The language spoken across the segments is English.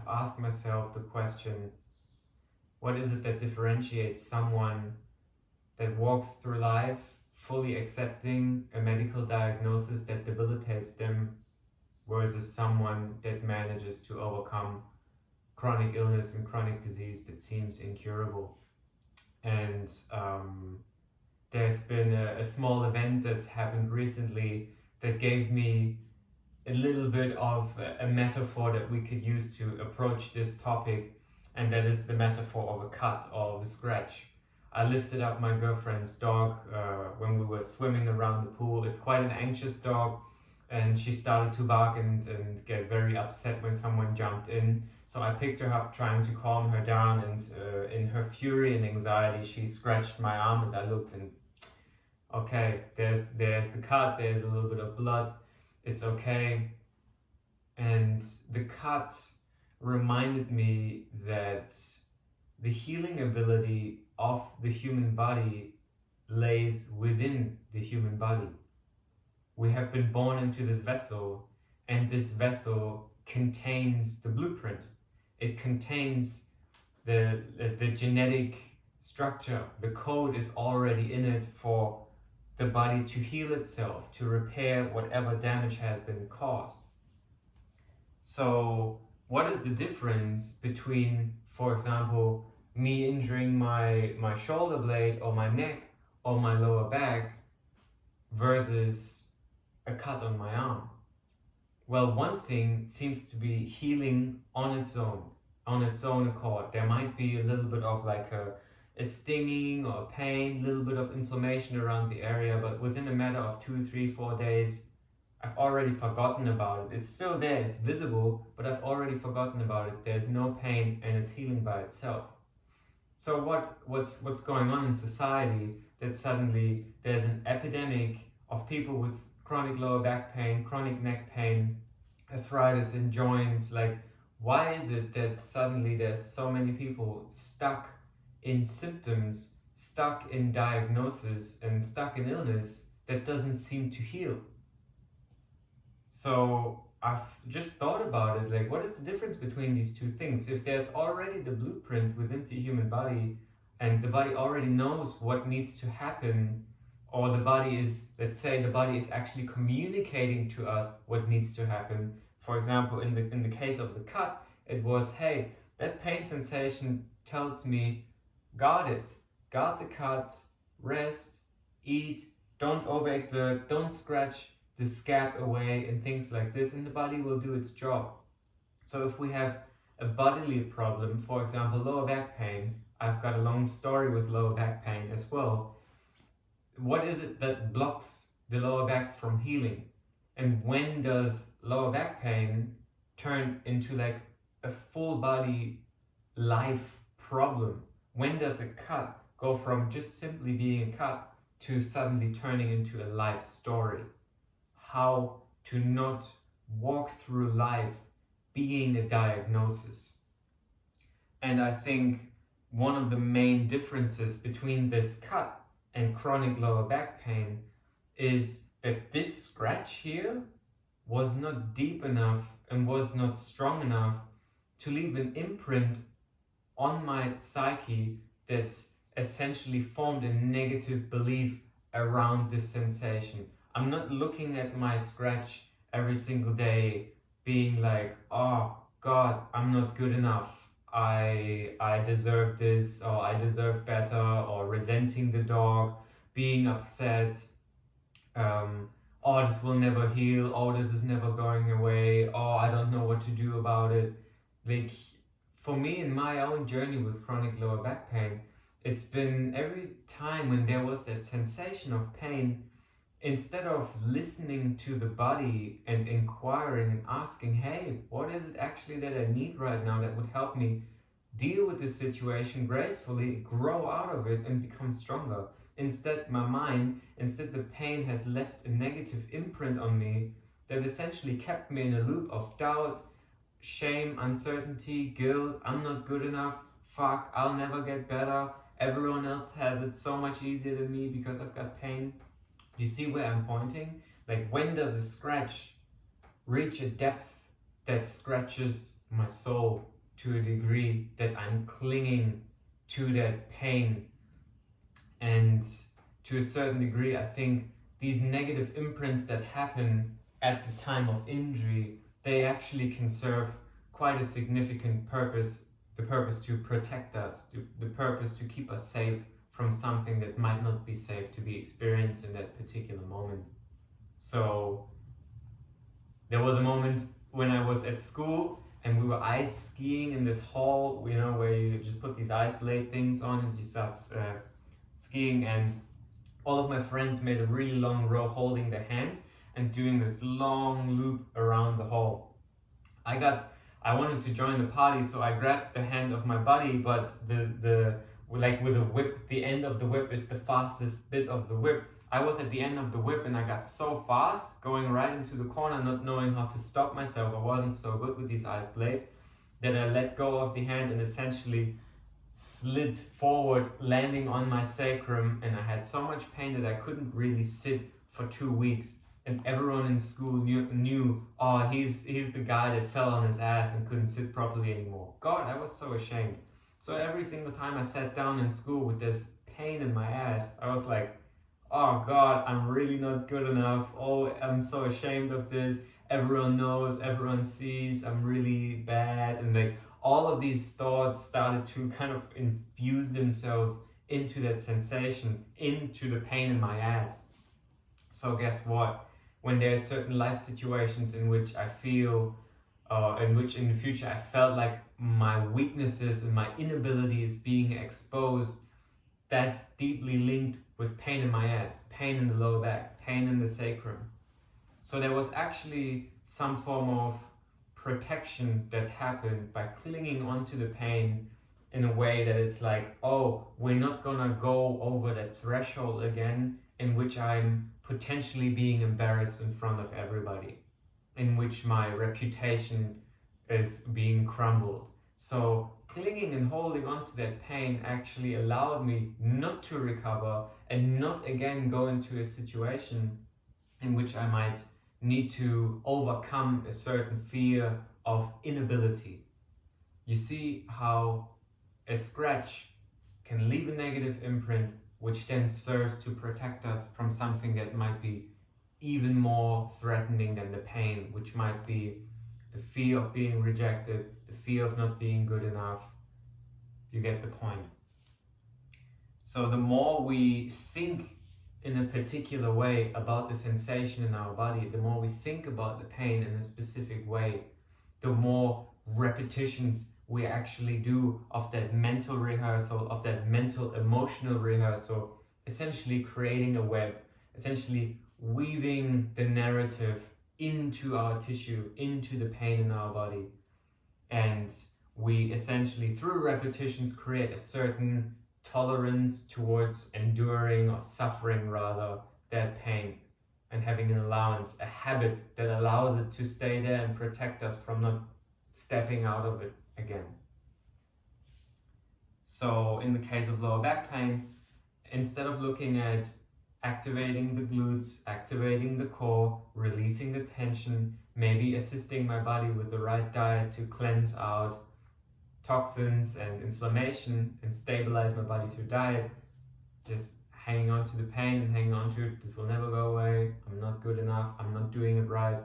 I've asked myself the question, what is it that differentiates someone that walks through life fully accepting a medical diagnosis that debilitates them versus someone that manages to overcome chronic illness and chronic disease that seems incurable? And there's been a small event that happened recently that gave me a little bit of a metaphor that we could use to approach this topic, and that is the metaphor of a cut or of a scratch. I lifted up my girlfriend's dog when we were swimming around the pool. It's quite an anxious dog, and she started to bark and get very upset when someone jumped in. So I picked her up, trying to calm her down, and in her fury and anxiety, she scratched my arm, and I looked and, okay, there's the cut, there's a little bit of blood, it's okay. And the cut reminded me that the healing ability of the human body lays within the human body. We have been born into this vessel, and this vessel contains the blueprint. It contains the genetic structure. The code is already in it for the body to heal itself, to repair whatever damage has been caused. So what is the difference between, for example, me injuring my shoulder blade or my neck or my lower back versus a cut on my arm? Well, one thing seems to be healing on its own accord. There might be a little bit of like a stinging or pain, a little bit of inflammation around the area, but within a matter of 2, 3, 4 days, I've already forgotten about it. It's still there, it's visible, but I've already forgotten about it. There's no pain, and it's healing by itself. So what's going on in society that suddenly there's an epidemic of people with chronic lower back pain, chronic neck pain, arthritis in joints? Like, why is it that suddenly there's so many people stuck in symptoms, stuck in diagnosis, and stuck in illness that doesn't seem to heal? So I've just thought about it, like, what is the difference between these two things? If there's already the blueprint within the human body, and the body already knows what needs to happen, or the body is, let's say the body is actually communicating to us what needs to happen. For example, in the case of the cut, it was, hey, that pain sensation tells me, guard it, guard the cut, rest, eat, don't overexert, don't scratch the scab away and things like this, and the body will do its job. So if we have a bodily problem, for example, lower back pain, I've got a long story with lower back pain as well. What is it that blocks the lower back from healing? And when does lower back pain turn into like a full body life problem? When does a cut go from just simply being a cut to suddenly turning into a life story? How to not walk through life being a diagnosis. And I think one of the main differences between this cut and chronic lower back pain is that this scratch here was not deep enough and was not strong enough to leave an imprint on my psyche that essentially formed a negative belief around this sensation. I'm not looking at my scratch every single day being like, oh God, I'm not good enough, I deserve this, or I deserve better, or resenting the dog, being upset, oh, this will never heal, oh, this is never going away, oh, I don't know what to do about it. Like, for me, in my own journey with chronic lower back pain, it's been every time when there was that sensation of pain, instead of listening to the body and inquiring and asking, hey, what is it actually that I need right now that would help me deal with this situation gracefully, grow out of it and become stronger? Instead, the pain has left a negative imprint on me that essentially kept me in a loop of doubt, shame, uncertainty, guilt. I'm not good enough, fuck, I'll never get better, everyone else has it so much easier than me because I've got pain. You see where I'm pointing? Like, when does a scratch reach a depth that scratches my soul? to a degree that I'm clinging to that pain. And to a certain degree, I think these negative imprints that happen at the time of injury, they actually can serve quite a significant purpose, the purpose to protect us, the purpose to keep us safe from something that might not be safe to be experienced in that particular moment. So there was a moment when I was at school and we were ice skiing in this hall, you know, where you just put these ice blade things on and you start skiing, and all of my friends made a really long row holding their hands and doing this long loop around the hall. I wanted to join the party, so I grabbed the hand of my buddy, but the like with a whip, the end of the whip is the fastest bit of the whip. I was at the end of the whip and I got so fast, going right into the corner, not knowing how to stop myself. I wasn't so good with these ice blades, that I let go of the hand and essentially slid forward, landing on my sacrum, and I had so much pain that I couldn't really sit for 2 weeks. And everyone in school knew, oh, he's the guy that fell on his ass and couldn't sit properly anymore. God, I was so ashamed. So every single time I sat down in school with this pain in my ass, I was like, oh God, I'm really not good enough. Oh, I'm so ashamed of this. Everyone knows, everyone sees, I'm really bad. And like all of these thoughts started to kind of infuse themselves into that sensation, into the pain in my ass. So guess what? When there are certain life situations in which I feel, in which in the future I felt like my weaknesses and my inability is being exposed, that's deeply linked with pain in my ass, pain in the lower back, pain in the sacrum. So there was actually some form of protection that happened by clinging onto the pain in a way that it's like, oh, we're not gonna go over that threshold again in which I'm potentially being embarrassed in front of everybody, in which my reputation is being crumbled. So clinging and holding on to that pain actually allowed me not to recover and not again go into a situation in which I might need to overcome a certain fear of inability. You see how a scratch can leave a negative imprint, which then serves to protect us from something that might be even more threatening than the pain, which might be the fear of being rejected, the fear of not being good enough. You get the point. So the more we think in a particular way about the sensation in our body, the more we think about the pain in a specific way, the more repetitions we actually do of that mental rehearsal, of that mental emotional rehearsal, essentially creating a web, essentially weaving the narrative into our tissue, into the pain in our body. And we essentially, through repetitions, create a certain tolerance towards enduring or suffering rather that pain, and having an allowance, a habit that allows it to stay there and protect us from not stepping out of it again. So in the case of lower back pain, instead of looking at activating the glutes, activating the core, releasing the tension, maybe assisting my body with the right diet to cleanse out toxins and inflammation and stabilize my body through diet, just hanging on to the pain and hanging on to it, this will never go away, I'm not good enough, I'm not doing it right.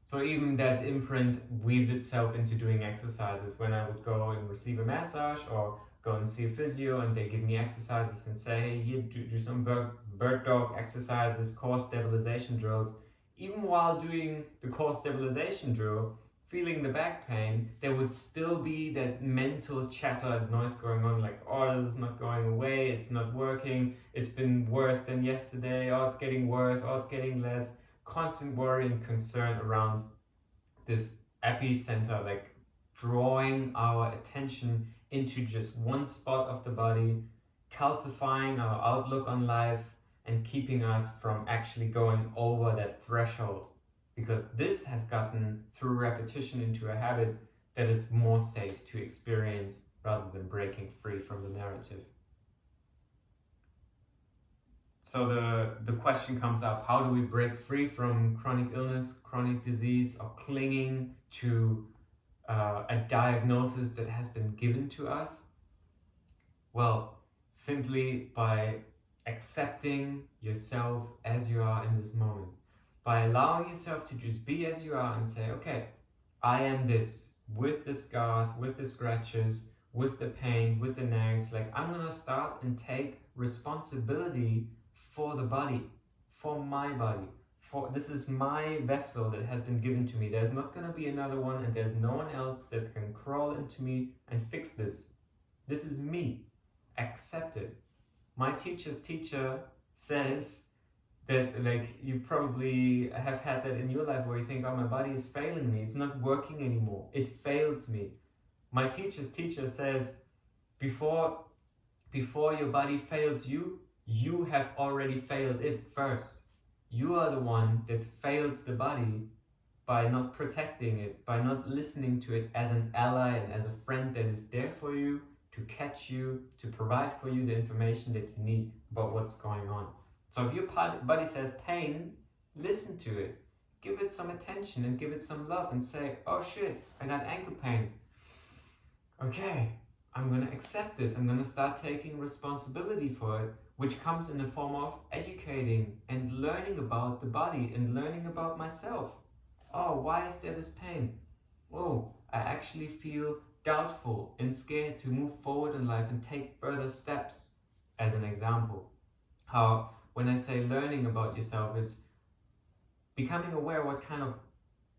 So even that imprint weaved itself into doing exercises. When I would go and receive a massage or go and see a physio and they give me exercises and say, hey, here, do some bird dog exercises, core stabilization drills. Even while doing the core stabilization drill, feeling the back pain, there would still be that mental chatter and noise going on, like, oh, this is not going away, it's not working, it's been worse than yesterday, oh, it's getting worse, oh, it's getting less. Constant worry and concern around this epicenter, like drawing our attention into just one spot of the body, calcifying our outlook on life and keeping us from actually going over that threshold, because this has gotten through repetition into a habit that is more safe to experience rather than breaking free from the narrative. So the question comes up, how do we break free from chronic illness, chronic disease, or clinging to a diagnosis that has been given to us? Well, simply by accepting yourself as you are in this moment, by allowing yourself to just be as you are and say, okay, I am this, with the scars, with the scratches, with the pains, with the nags. Like, I'm gonna start and take responsibility for the body, for my body. For this is my vessel that has been given to me. There's not gonna be another one, and there's no one else that can crawl into me and fix this. This is me. Accept it. My teacher's teacher says that, like, you probably have had that in your life where you think, oh, my body is failing me, it's not working anymore, it fails me. My teacher's teacher says, before your body fails you, you have already failed it first. You are the one that fails the body by not protecting it, by not listening to it as an ally and as a friend that is there for you, to catch you, to provide for you the information that you need about what's going on. So if your body says pain, listen to it. Give it some attention and give it some love and say, oh shit, I got ankle pain. Okay, I'm gonna accept this. I'm gonna start taking responsibility for it, which comes in the form of educating and learning about the body and learning about myself. Oh, why is there this pain? Oh, I actually feel doubtful and scared to move forward in life and take further steps, as an example. How, when I say learning about yourself, it's becoming aware what kind of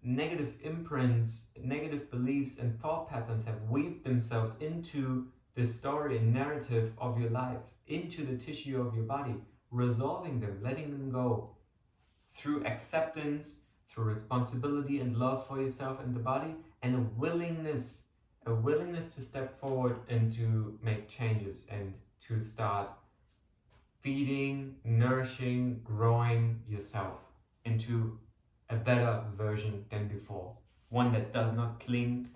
negative imprints, negative beliefs, and thought patterns have weaved themselves into the story and narrative of your life, into the tissue of your body, resolving them, letting them go through acceptance, through responsibility and love for yourself and the body, and a willingness to step forward and to make changes and to start feeding, nourishing, growing yourself into a better version than before. One that does not cling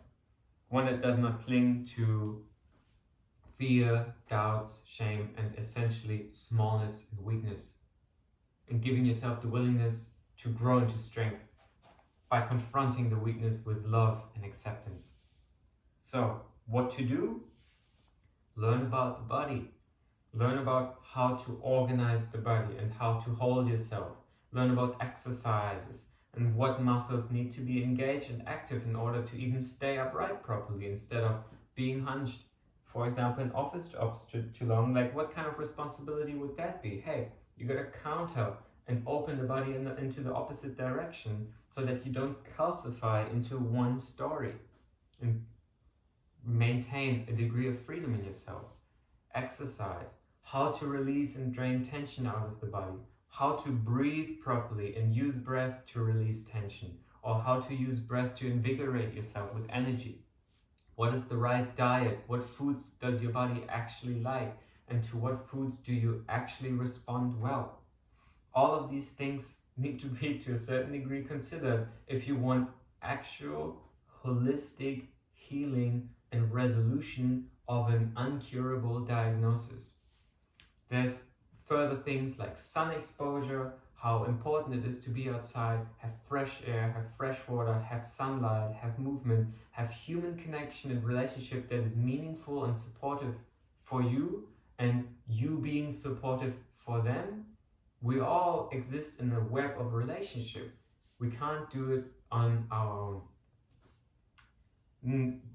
to fear, doubts, shame, and essentially smallness and weakness. And giving yourself the willingness to grow into strength by confronting the weakness with love and acceptance. So, what to do? Learn about the body. Learn about how to organize the body and how to hold yourself. Learn about exercises and what muscles need to be engaged and active in order to even stay upright properly instead of being hunched. For example, in office jobs too long, like, what kind of responsibility would that be? Hey, you gotta counter and open the body into the opposite direction so that you don't calcify into one story, and maintain a degree of freedom in yourself. Exercise, how to release and drain tension out of the body, how to breathe properly and use breath to release tension, or how to use breath to invigorate yourself with energy. What is the right diet? What foods does your body actually like? And to what foods do you actually respond well? All of these things need to be, to a certain degree, considered if you want actual holistic healing and resolution of an uncurable diagnosis. There's further things like sun exposure, how important it is to be outside, have fresh air, have fresh water, have sunlight, have movement, have human connection and relationship that is meaningful and supportive for you, and you being supportive for them. We all exist in a web of relationship. We can't do it on our own.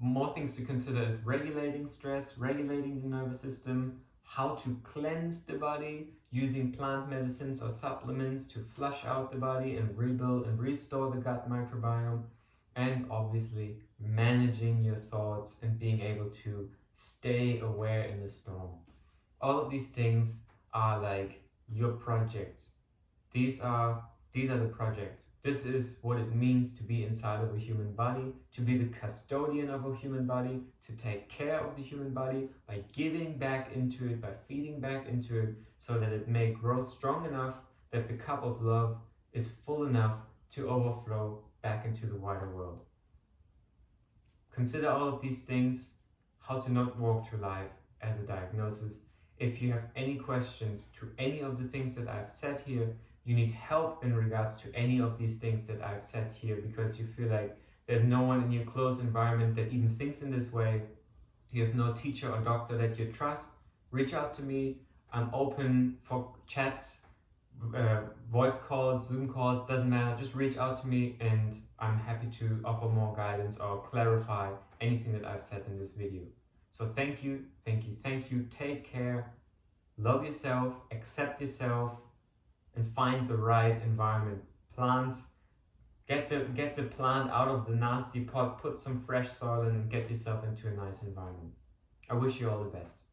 More things to consider is regulating stress, regulating the nervous system, how to cleanse the body using plant medicines or supplements to flush out the body and rebuild and restore the gut microbiome, and obviously managing your thoughts and being able to stay aware in the storm. All of these things are like your projects. These are the projects. This is what it means to be inside of a human body, to be the custodian of a human body, to take care of the human body by giving back into it, by feeding back into it, so that it may grow strong enough that the cup of love is full enough to overflow back into the wider world. Consider all of these things, how to not walk through life as a diagnosis. If you have any questions to any of the things that I've said here, you need help in regards to any of these things that I've said here, because you feel like There's no one in your close environment that even thinks in this way. You have no teacher or doctor that you trust. Reach out to me. I'm open for chats, voice calls, Zoom calls, doesn't matter. Just reach out to me and I'm happy to offer more guidance or clarify anything that I've said in this video. So thank you, thank you, thank you. Take care. Love yourself, accept yourself, and find the right environment. Plant, get the plant out of the nasty pot, put some fresh soil in and get yourself into a nice environment. I wish you all the best.